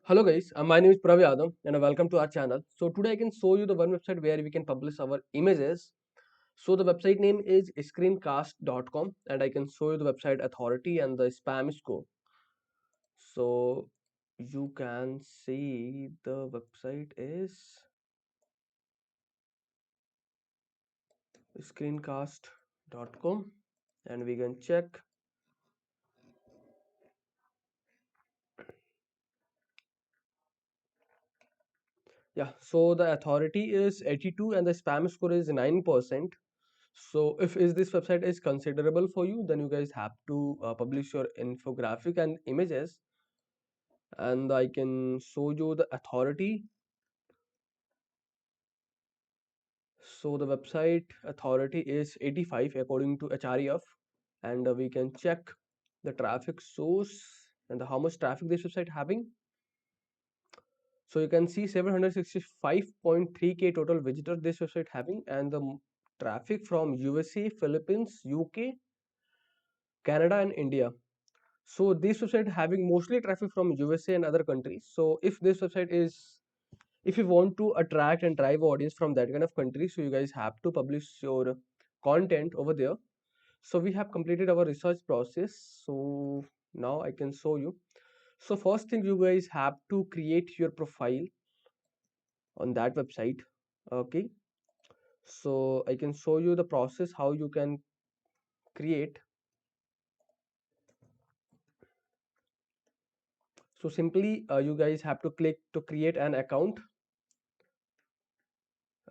Hello guys, my name is Pravi Adam and welcome to our channel. So today I can show you the one website where we can publish our images. So the website name is screencast.com and I can show you the website authority and the spam score. So you can see the website is screencast.com and we can check. Yeah, so the authority is 82 and the spam score is 9%. So if is this website is considerable for you, then you guys have to publish your infographic and images, and I can show you the authority. So the website authority is 85 according to HREF, and we can check the traffic source and how much traffic this website having. So you can see 765.3K total visitors this website having, and the traffic from USA, Philippines, UK, Canada, and India. So this website having mostly traffic from USA and other countries. So if this website is, if you want to attract and drive audience from that kind of country, so you guys have to publish your content over there. So we have completed our research process. So now I can show you. So first thing, you guys have to create your profile on that website. Okay. So I can show you the process how you can create. So simply you guys have to click to create an account,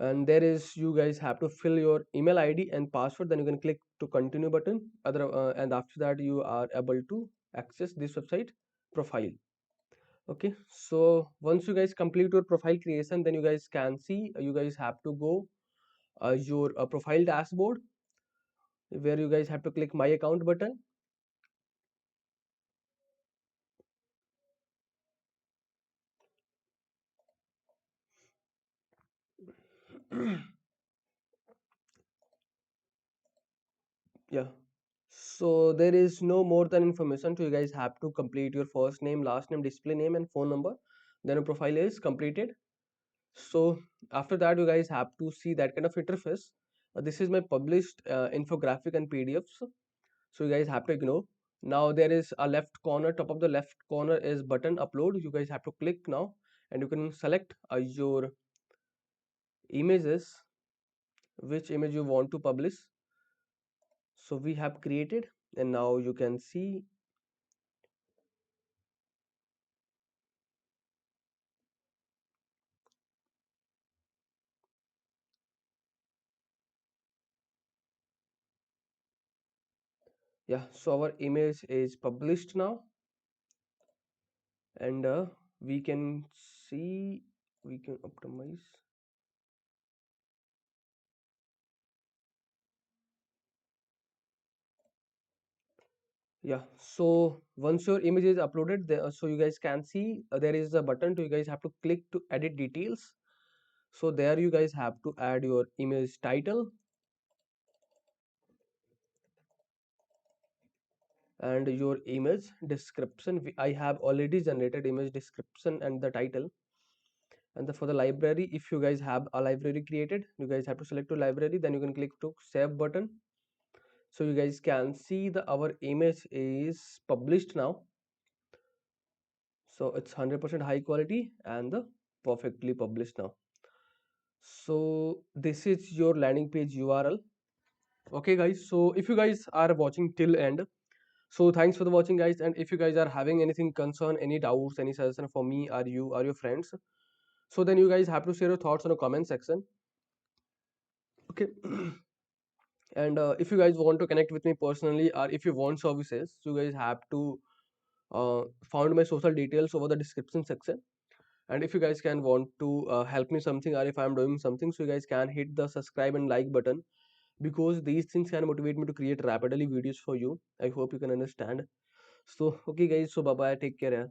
and there is you guys have to fill your email ID and password. Then you can click to continue button other and after that you are able to access this website profile. Okay, so once you guys complete your profile creation, then you guys can see you guys have to go your profile dashboard, where you guys have to click my account button. Yeah, so there is no more than information. So you guys have to complete your first name, last name, display name, and phone number. Then your profile is completed. So after that you guys have to see that kind of interface. This is my published infographic and PDFs. So you guys have to ignore. Now there is a left corner, top of the left corner is button upload. You guys have to click now and you can select your images, which image you want to publish. So we have created, and now you can see. Yeah, so our image is published now, and we can see, we can optimize. Yeah, so once your image is uploaded there, so you guys can see there is a button to you guys have to click to edit details. So there you guys have to add your image title and your image description. I have already generated image description and the title. And for the library, if you guys have a library created, you guys have to select your library, then you can click to save button. So you guys can see the our image is published now. So it's 100% high quality and the perfectly published now. So this is your landing page URL. Okay guys, so if you guys are watching till end, so thanks for the watching guys, and if you guys are having anything concern, any doubts, any suggestion for me or you or your friends, so then you guys have to share your thoughts on the comment section. Okay. And if you guys want to connect with me personally or if you want services, you guys have to found my social details over the description section. And if you guys can want to help me something, or if I'm doing something, so you guys can hit the subscribe and like button, because these things can motivate me to create rapidly videos for you. I hope you can understand. So okay guys, so bye bye, take care.